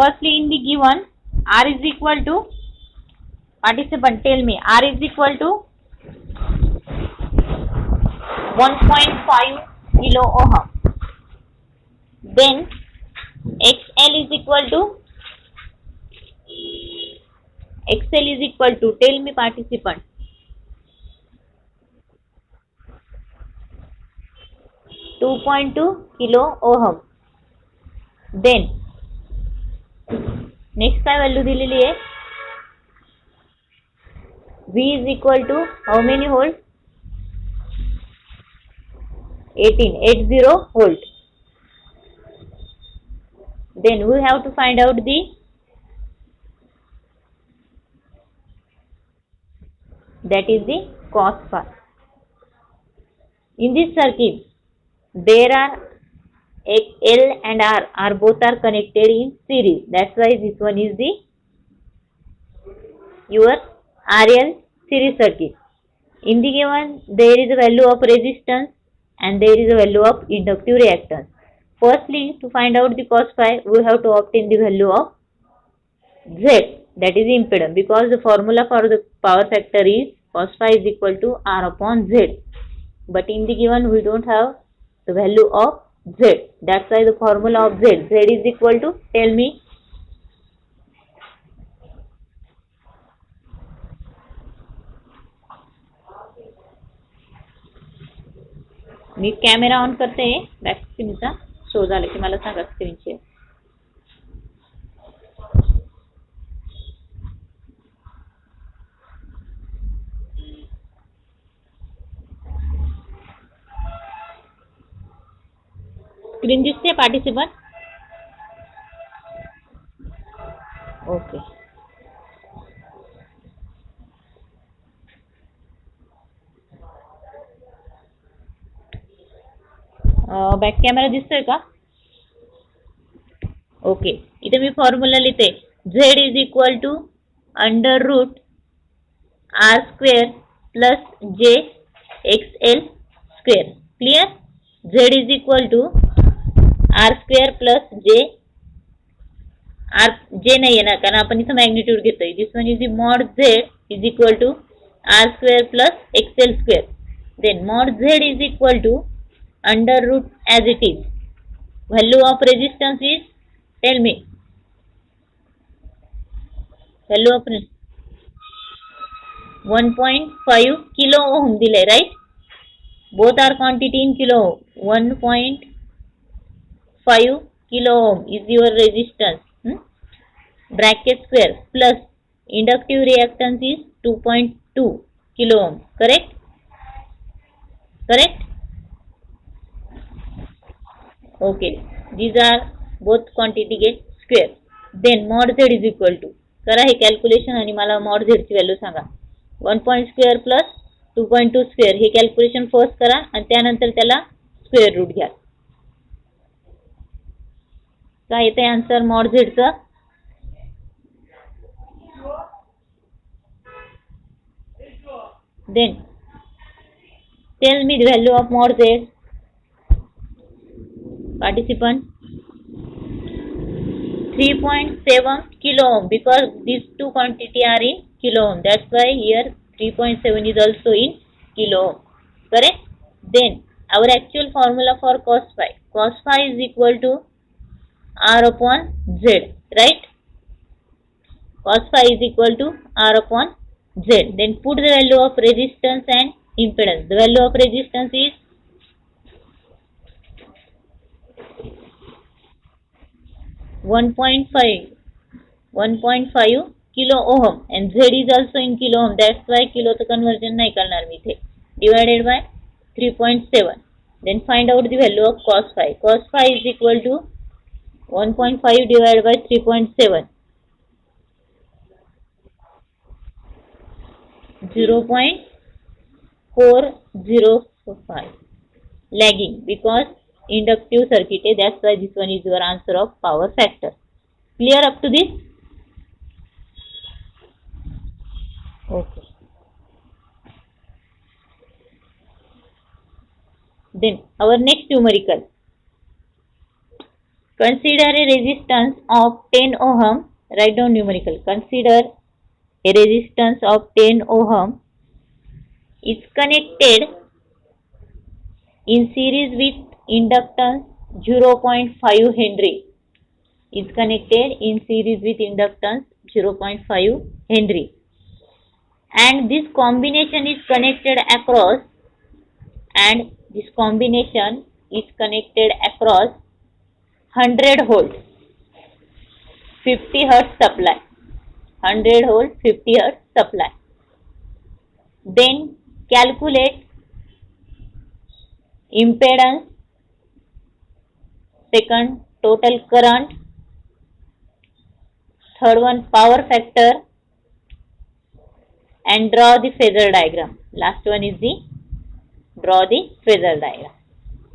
firstly in the given R is equal to, participant tell me, R is equal to 1.5 kilo ohm. Then XL is equal to, tell me participant, 2.2 kilo ohm. Then next काय value दिलेली आहे, V is equal to how many volt? 80 volt. Then we have to find out the, that is the cos phi. In this circuit there are L and R are both are connected in series. That's why this one is the your RL series circuit. In the given there is a value of resistance and there is a value of inductive reactance. Firstly, to find out the cos phi, we have to obtain the value of Z, that is impedance, because the formula for the power factor is cos phi is equal to R upon Z. But in the given we don't have the value of Z. That's why the formula of Z is equal to, tell me, मी camera on करते, back स्क्रीनचा show झाला की मला सांगा screen share. Screen दिसते participant? Okay. Back camera दिसतोय का? ओके. इथे मी फॉर्म्युला लिहिते, Z is equal to under root R square plus J XL square. Clear? Z is equal to R square plus J नाही आहे ना, कारण आपण इथं मॅग्निट्यूड घेतोय. This one is the mod Z is equal to R square plus XL square. Then mod Z is equal to under root as it is. Value of resistance is, tell me, value of 1.5 kilo ohm दिले, right? Both are quantity in kilo ohm. 1.5 kilo ohm is your resistance, bracket square, plus inductive reactance is 2.2 kilo ohm. Correct? Okay, these are both quantity get square. Then mod Z is equal to, करा हे calculation आणि मला mod Z ची value सांगा. 1 point square plus 2.2 square हे calculation first करा आणि त्यानंतर त्याला square root घ्या. काय येते आन्सर mod Z चं? Then tell me the value of mod Z. Participant, 3.7 kilo ohm, because these two quantity are in kilo ohm. That's why here 3.7 is also in kilo ohm. Correct? Then our actual formula for cos phi. Cos phi is equal to R upon Z. Right? Cos phi is equal to R upon Z. Then put the value of resistance and impedance. The value of resistance is 1.5 kilo ohm and Z is also in kilo ohm. That's why kilo to conversion नाही करणार मी इथे. Divided by 3.7. Then find out the value of cos phi. Cos phi is equal to 1.5 divided by 3.7. 0.405. Lagging because inductive circuit है. That's why this one is your answer of power factor. Clear up to this? Okay. Then our next numerical. Consider a resistance of 10 ohm. Write down numerical. Consider a resistance of 10 ohm is connected in series with inductance 0.5 Henry. Is connected in series with inductance 0.5 Henry. And this combination is connected across 100 volt 50 hertz supply. 100 volt 50 hertz supply. Then calculate impedance, second total current, third one power factor, and draw the phasor diagram. Last one is the draw the phasor diagram.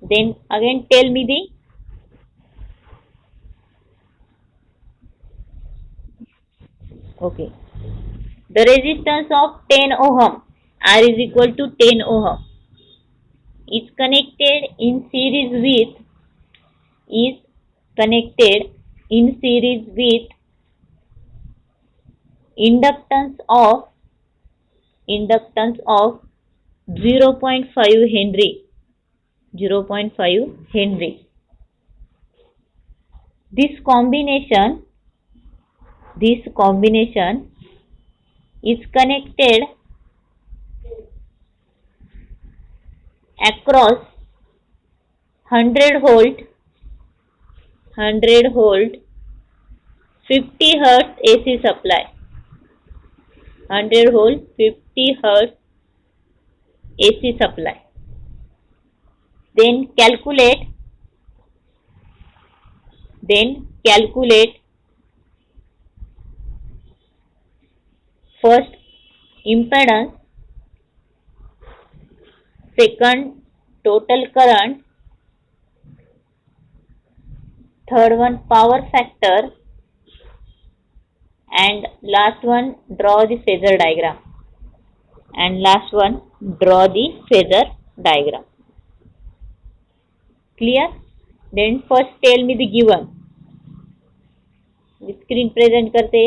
Then again tell me the the resistance of 10 ohm, R is equal to 10 ohm, is connected in series with inductance of 0.5 Henry. 0.5 Henry. This combination is connected across 100 volt 50 hertz AC supply. 100 volt 50 hertz AC supply. Then calculate first impedance, second total current, third one power factor, and last one draw the phasor diagram. Clear? Then first tell me the given. Screen present करते.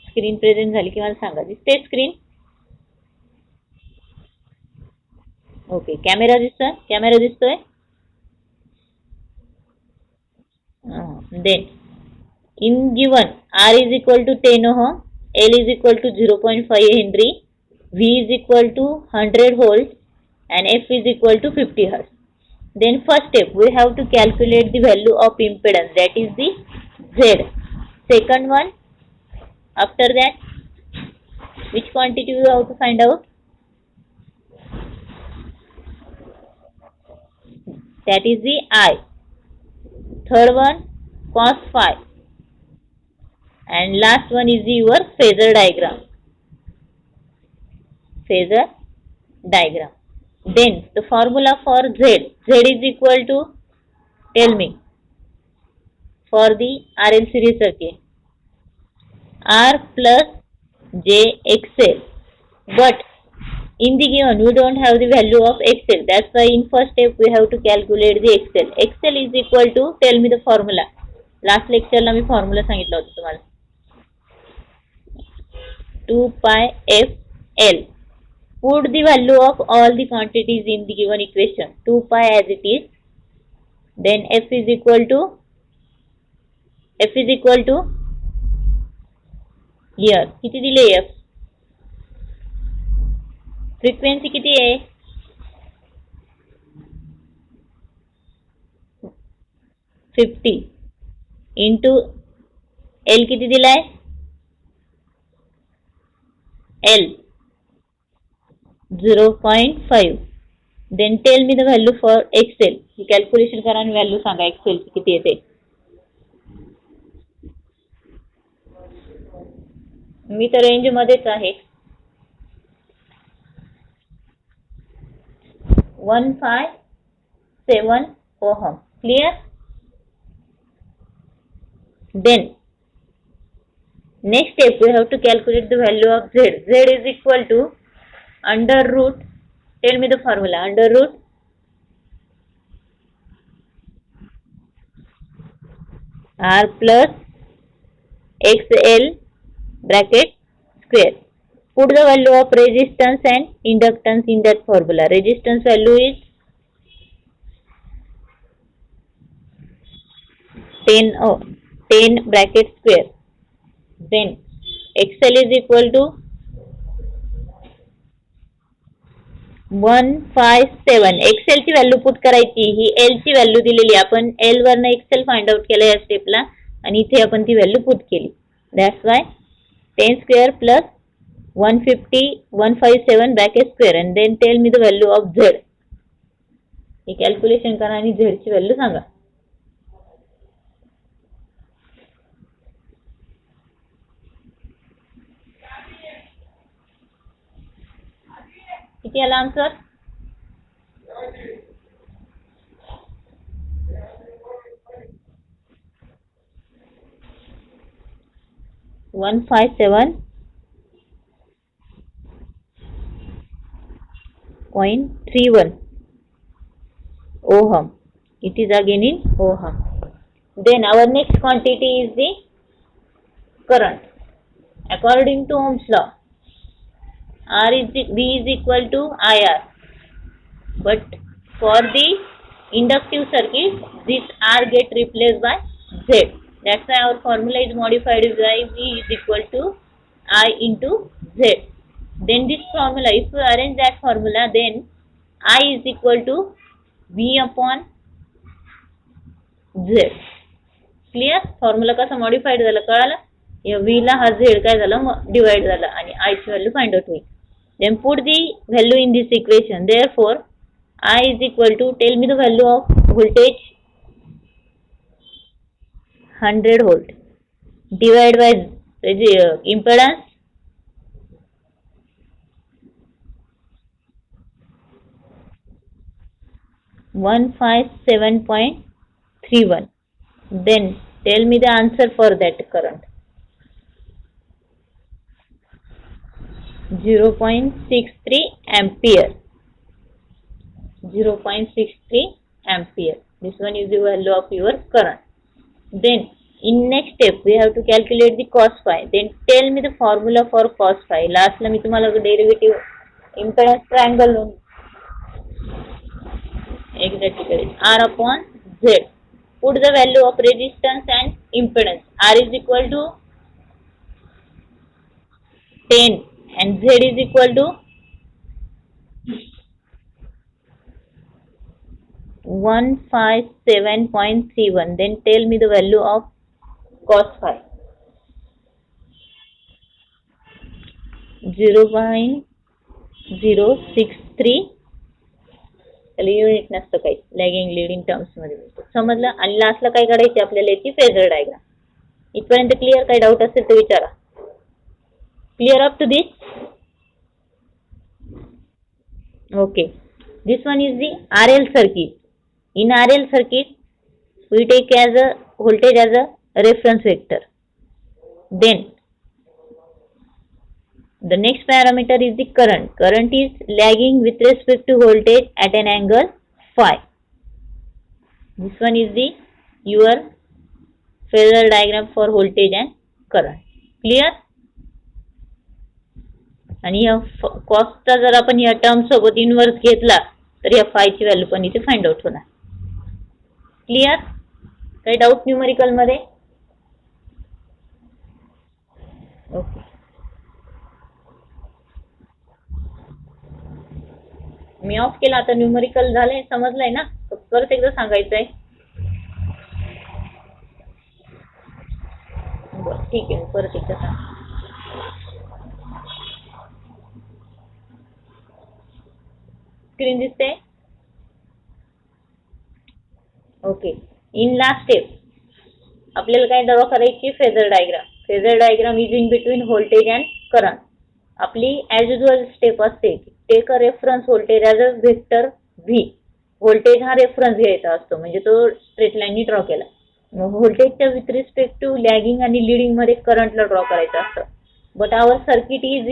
Screen present झाली की मला सांगा. दिसते screen? Okay. Camera दिसतोय? Then in given R is equal to 10 ohm, L is equal to 0.5 Henry, V is equal to 100 volt, and F is equal to 50 hertz. Then first step we have to calculate the value of impedance, that is the Z. Second one, after that, which quantity we have to find out? That is the I. Third one, cos phi. And last one is your phasor diagram. Then the formula for Z is equal to, tell me, for the RL series circuit, R plus J XL. But in the given we don't have the value of XL. That's why in first step we have to calculate the XL. XL is equal to, tell me the formula. Last lecture ला मी formula सांगितलं होतं तुम्हाला. 2 pi f L. Put the value of all the quantities in the given equation. 2 pi as it is. Then f is equal to here किती दिले f? Frequency किती आहे? 50 into L किती दिलाय? L 0.5. Then tell me the value for XL. Calculation करा आणि value सांगा XL ची किती येते. मी तर रेंज मध्येच आहे. 157 ohm. Clear? Then next step we have to calculate the value of Z. Z is equal to under root, tell me the formula, under root R plus XL bracket square. Put the value of resistance and inductance in that formula. Resistance value is 10 bracket square. Then XL is equal to 157. XL ची value put करायची. ही L ची value दिलेली आपण L वरनं XL find out केलं या स्टेपला आणि इथे आपण ती व्हॅल्यू पुट केली. That's why 10 square plus 157 bracket square and then tell me the value of Z. हे कॅल्क्युलेशन करा आणि Z ची व्हॅल्यू सांगा. किती आला answer? 157.31 ohm. It is again in ohm. Then our next quantity is the current. According to Ohm's law, V is equal to IR. But for the inductive circuit, this R get replaced by Z. That's why our formula is modified by V is equal to I into Z. Then this formula, if we arrange that formula, then I is equal to V upon Z. Clear? Formula कसा modified झाला कळाला? या V ला हा Z काय झाला divide झाला आणि I ची व्हॅल्यू फाइंड आउट होईल. Then put the value in this equation. Therefore, I is equal to, tell me the value of voltage, 100 volt, divide by impedance, 157.31. Then tell me the answer for that current. 0.63 ampere. 0.63 ampere. This one is the value of your current. Then in next step we have to calculate the cos phi. Then tell me the formula for cos phi. Last ला मी तुम्हाला derivative impedance triangle exactly करेल. R upon Z. Put the value of resistance and impedance. R is equal to 10 and Z is equal to 157.31. Then tell me the value of cos phi. 0.063. Unit नसतं काही, lagging leading terms मध्ये समजलं. आणि लास्टला काय काढायची आपल्याला याची फेजर डायग्राम. इथपर्यंत क्लिअर? काही डाऊट असेल तर विचारा. Clear up to this? Okay. This one is the RL circuit. In RL circuit, we take as a voltage as a reference vector. Then the next parameter is the current. Current is lagging with respect to voltage at an angle phi. This one is the your phasor diagram for voltage and current. Clear? आणि या कॉस्टचा जर आपण या term सोबत inverse घेतला तर या फाय ची व्हॅल्यू पण इथे फाइंड आउट होणार. क्लिअर? काही डाऊट न्यूमेरिकल मध्ये? ओके. मी ऑफ केला. आता न्यूमेरिकल झालंय, समजलंय ना? परत एकदा सांगायचंय. बरं ठीक आहे, परत एकदा सांग. स्क्रीन दिसते? ओके. इन लास्ट स्टेप आपल्याला काय ड्रॉ करायची? Phasor diagram. Phasor diagram is in between voltage and current. आपली ॲज युजुअल स्टेप असते, take a reference voltage as a vector V. Voltage हा रेफरन्स घ्यायचा असतो, म्हणजे तो स्ट्रेट लाईननी ड्रॉ केला. मग व्होल्टेजच्या विथ रिस्पेक्ट टू लॅगिंग आणि लिडिंग मध्ये करंटला ड्रॉ करायचं असतं. बट आवर सर्किट इज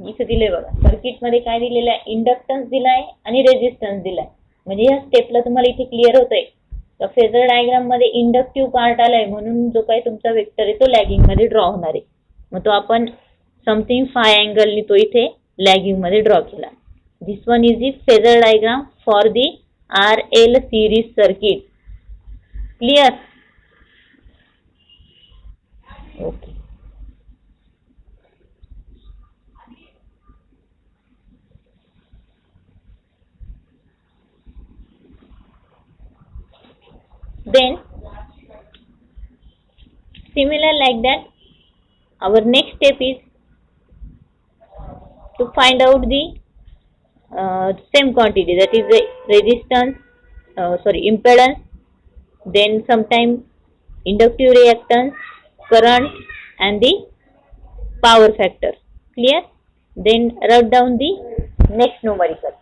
इथे दिलंय बघा. सर्किट मध्ये काय दिलेलं आहे? इंडक्टन्स दिलाय आणि रेजिस्टन्स दिलाय. म्हणजे या स्टेपला तुम्हाला इथे क्लिअर होतंय तर फेजर डायग्राम मध्ये इंडक्टिव्ह पार्ट आलाय म्हणून जो काही तुमचा वेक्टर आहे तो लॅगिंग मध्ये ड्रॉ होणार आहे. मग तो आपण समथिंग फाय अँगलनी तो इथे लॅगिंग मध्ये ड्रॉ केला. This one is the phasor diagram for the RL series circuit. Clear? Okay. Then similar like that, our next step is to find out the same quantity, that is the resistance, impedance, then sometime inductive reactance, current and the power factor. Clear? Then write down the next numerical.